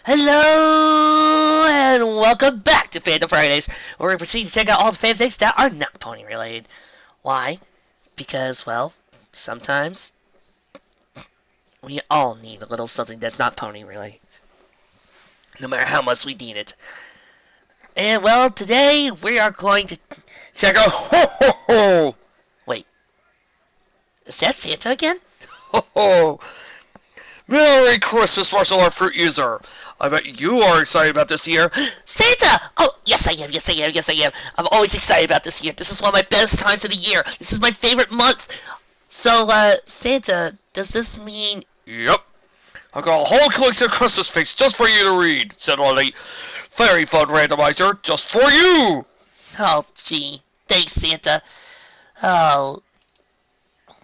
Hello and welcome back to Fandom Fridays, where we proceed to check out all the fan things that are not pony related. Why? Because, well, sometimes we all need a little something that's not pony related, no matter how much we need it. And well, today we are going to check out. Ho ho ho! Wait, is that Santa again? Ho ho! Merry Christmas, martial art fruit user! I bet you are excited about this year. Santa! Oh, yes I am, yes I am, yes I am. I'm always excited about this year. This is one of my best times of the year. This is my favorite month. So, Santa, does this mean... Yep. I got a whole collection of Christmas fics just for you to read, said Ollie. Very fun randomizer, just for you! Oh, gee. Thanks, Santa. Oh...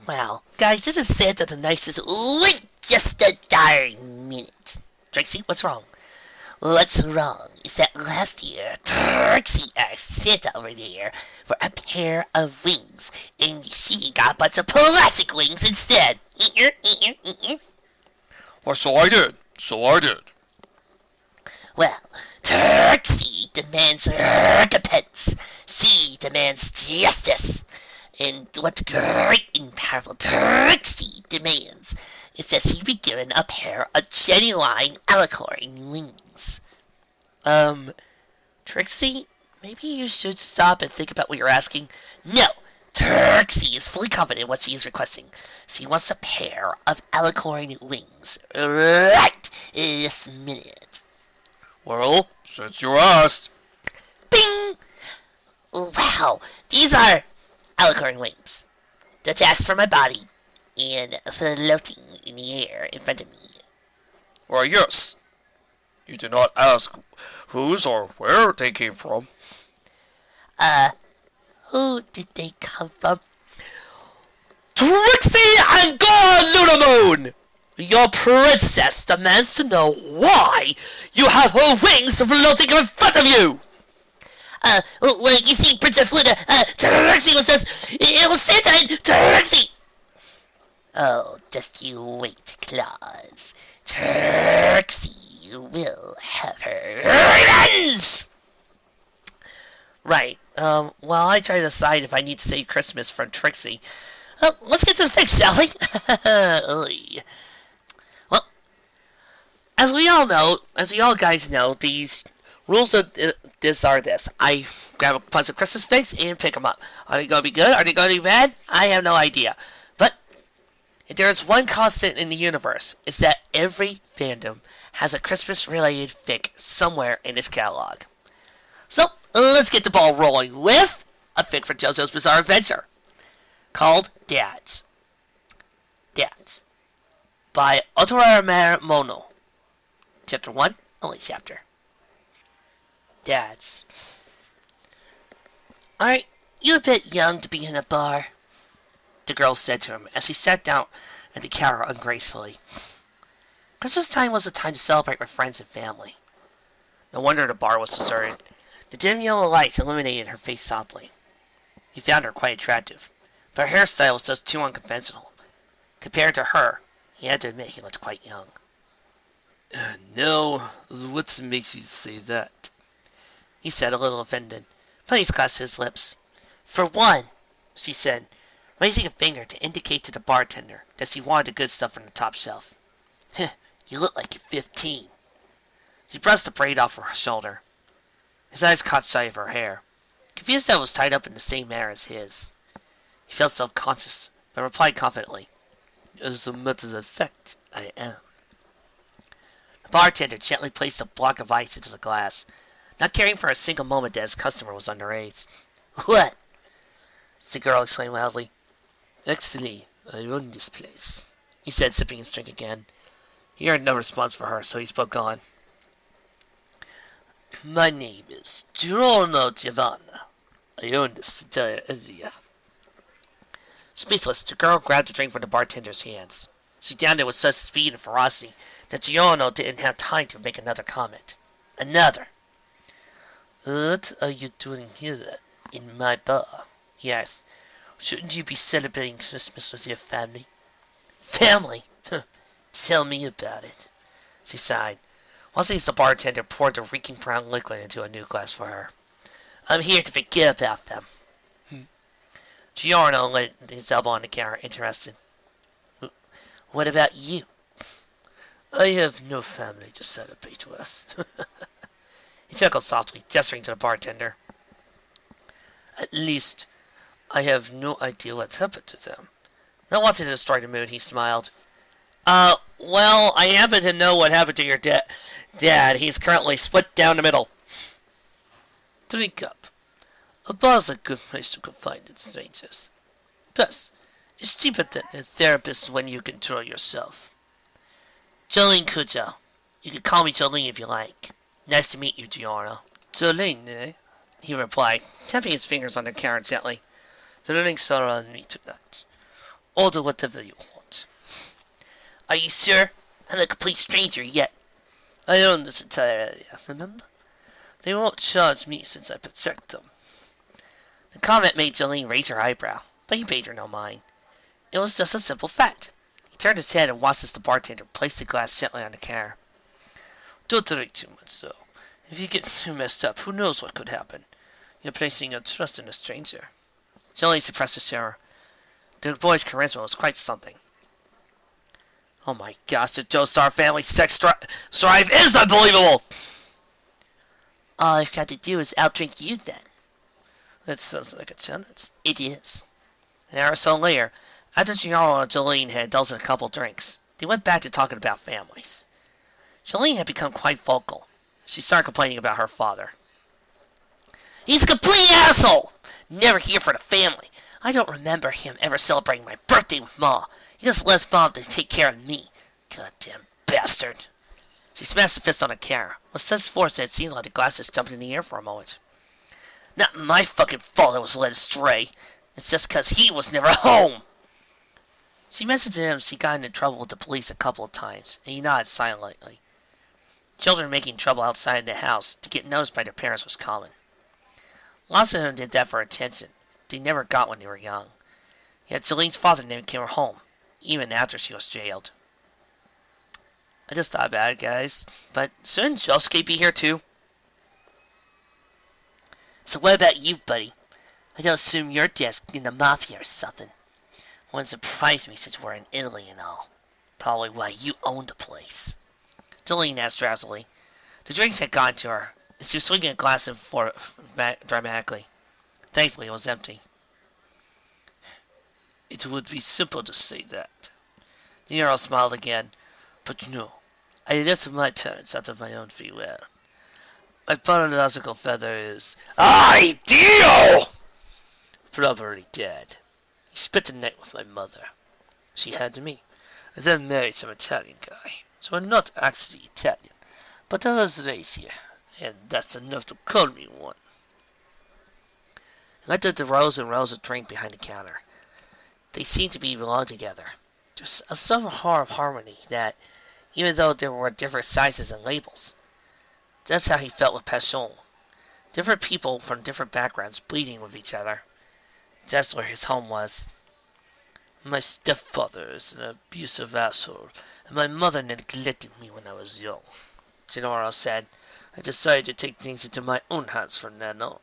Wow. Guys, this is Santa the nicest. Wait just a darn minute. Trixie, what's wrong? What's wrong is that last year, Trixie asked Santa over there for a pair of wings, and she got a bunch of plastic wings instead. Well, so I did. Well, Trixie demands recompense. She demands justice. And what the great and powerful Trixie demands is that she be given a pair of genuine alicorn wings. Trixie, maybe you should stop and think about what you're asking. No, Trixie is fully confident in what she is requesting. She wants a pair of alicorn wings right this minute. Well, since you asked. Bing! Wow, these are alicorn wings, detached from my body and floating in the air in front of me. Why, yes. You did not ask whose or where they came from. Who did they come from? Trixie and God Lunamoon! Your princess demands to know why you have her wings floating in front of you! Well, you see, Princess Luna, Trixie was just, it was Santa and Trixie! Oh, just you wait, Claus. Trixie will have her revenge! Right, while I try to decide if I need to save Christmas from Trixie, let's get to the fix, shall we? Well, as we all guys know, these rules of this are this. I grab a bunch of Christmas figs and pick them up. Are they going to be good? Are they going to be bad? I have no idea. But if there is one constant in the universe, it's that every fandom has a Christmas-related fig somewhere in its catalog. So, let's get the ball rolling with a fig for JoJo's Bizarre Adventure called Dads. Dads by Otoramer Mono. Chapter 1, only chapter. Dads. Aren't you a bit young to be in a bar? The girl said to him as he sat down at the counter ungracefully. Christmas time was a time to celebrate with friends and family. No wonder the bar was deserted. The dim yellow lights illuminated her face softly. He found her quite attractive, but her hairstyle was just too unconventional. Compared to her, he had to admit he looked quite young. No, what makes you say that? He said, a little offended, but he scratched his lips. For one, she said, raising a finger to indicate to the bartender that she wanted the good stuff from the top shelf. You look like you're 15. She brushed the braid off her shoulder. His eyes caught sight of her hair, confused that it was tied up in the same manner as his. He felt self-conscious, but replied confidently, As a matter of fact, I am. The bartender gently placed a block of ice into the glass, not caring for a single moment that his customer was underage. What? The girl exclaimed loudly. Actually, I own this place, he said, sipping his drink again. He heard no response for her, so he spoke on. My name is Giorno Giovanna. I own this entire area. Speechless, the girl grabbed the drink from the bartender's hands. She downed it with such speed and ferocity that Giorno didn't have time to make another comment. Another. What are you doing here in my bar? He asked. Shouldn't you be celebrating Christmas with your family? Family? Tell me about it. She sighed. Once the bartender poured the reeking brown liquid into a new glass for her. I'm here to forget about them. Giorno laid his elbow on the counter, interested. What about you? I have no family to celebrate with. He chuckled softly, gesturing to the bartender. At least, I have no idea what's happened to them. Not wanting to destroy the mood, he smiled. Well, I happen to know what happened to your dad. He's currently split down the middle. Drink up. A bar's a good place to confide in strangers. Plus, it's cheaper than a therapist when you control yourself. Jolene Cujo. You can call me Jolene if you like. Nice to meet you, Giorno. Jolene, eh? He replied, tapping his fingers on the counter gently. The living sorrow on me tonight. Order whatever you want. Are you sure? I'm a complete stranger yet. I own this entire area, remember? They won't charge me since I protect them. The comment made Jolene raise her eyebrow, but he paid her no mind. It was just a simple fact. He turned his head and watched as the bartender placed the glass gently on the counter. Don't drink too much, though. If you get too messed up, who knows what could happen? You're placing your trust in a stranger. Jolene suppressed a shiver. The boy's charisma was quite something. Oh my gosh, the Joestar family sex strife is unbelievable! All I've got to do is outdrink you then. That sounds like a challenge. It is. An hour or so later, after Giorno and Jolene had indulged in a couple drinks, they went back to talking about families. Jolene had become quite vocal. She started complaining about her father. He's a complete asshole! Never here for the family. I don't remember him ever celebrating my birthday with Ma. He just lets Mom to take care of me. Goddamn bastard. She smashed the fist on the counter. With such force that it seemed like the glasses jumped in the air for a moment. Not my fucking fault I was led astray. It's just 'cause he was never home. She mentioned to him she got into trouble with the police a couple of times, and he nodded silently. Children making trouble outside the house to get noticed by their parents was common. Lots of them did that for attention. They never got when they were young. Yet Jolene's father never came home, even after she was jailed. I just thought about it, guys. But shouldn't Josuke be here too? So what about you, buddy? I don't assume your dad's in the mafia or something. Wouldn't surprise me since we're in Italy and all. Probably why you own the place. Jolene asked drowsily. The drinks had gone to her, and she was swinging a glass and forth dramatically. Thankfully, it was empty. It would be simple to say that. The Earl smiled again. But no, I left my parents out of my own free will. My biological father is ideal! Probably dead. He spent the night with my mother. She had me. I then married some Italian guy. So I'm not actually Italian, but I was raised here, and that's enough to call me one. I took the rows and rows of drink behind the counter. They seemed to be belong together. There's a sort of harmony that, even though there were different sizes and labels, that's how he felt with Passion. Different people from different backgrounds bleeding with each other. That's where his home was. My stepfather is an abusive asshole, and my mother neglected me when I was young. Gennaro said. I decided to take things into my own hands from then on.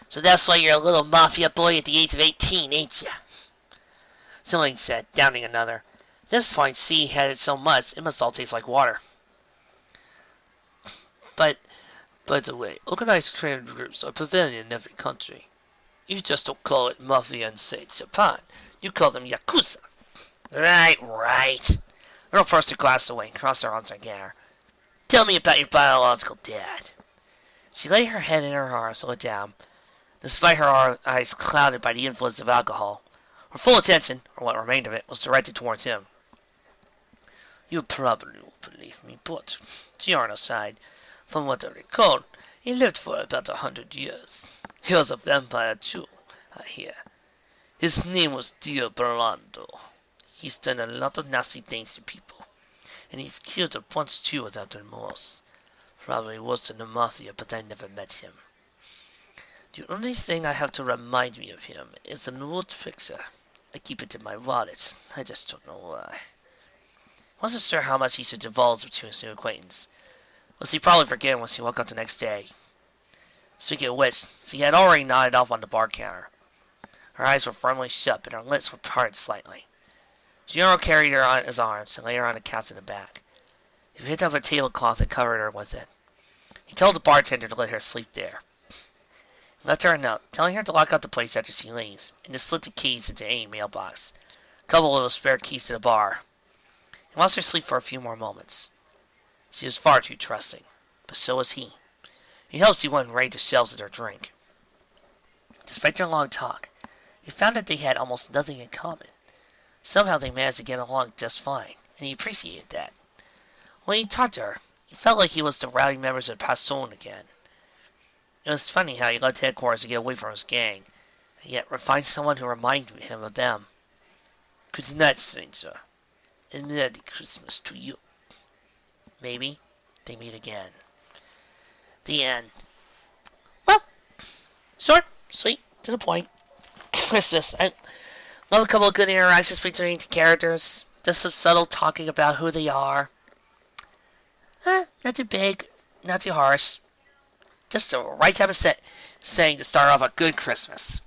So that's why you're a little mafia boy at the age of 18, ain't ya? Jolene said, downing another. At this point, C had it so much, it must all taste like water. But, by the way, organized crime groups are prevalent in every country. You just don't call it mafia in, say, Japan. You call them yakuza. Right. Earl forced her glass away and crossed her arms again. Tell me about your biological dad. She laid her head in her arms, looked down, despite her eyes clouded by the influence of alcohol. Her full attention, or what remained of it, was directed towards him. You probably won't believe me, but, Giorno sighed, from what I recall, he lived for about 100 years. He was a vampire too, I hear. His name was Dio Burlando. He's done a lot of nasty things to people, and he's killed a bunch too without remorse. Probably worse than the mafia, but I never met him. The only thing I have to remind me of him is an old picture. I keep it in my wallet. I just don't know why. Wasn't sure how much he should divulge to his new acquaintance. Was he probably forgetting when she woke up the next day? Speaking of which, she had already nodded off on the bar counter. Her eyes were firmly shut, but her lips were parted slightly. Gennaro carried her on his arms and laid her on the couch in the back. He picked up a tablecloth and covered her with it. He told the bartender to let her sleep there. He left her a note, telling her to lock up the place after she leaves, and to slip the keys into any mailbox. A couple of spare keys to the bar. He watched her sleep for a few more moments. She was far too trusting, but so was he. He hoped she wouldn't raid the shelves with her drink. Despite their long talk, he found that they had almost nothing in common. Somehow they managed to get along just fine, and he appreciated that. When he talked to her, he felt like he was the rowdy members of Passon again. It was funny how he left headquarters to get away from his gang, and yet find someone who reminded him of them. Good night, stranger, and Merry Christmas to you. Maybe they meet again. The end. Well, short, sweet, to the point. Christmas. I love a couple of good interactions between the characters. Just some subtle talking about who they are. Not too big, not too harsh. Just the right type of saying to start off a good Christmas.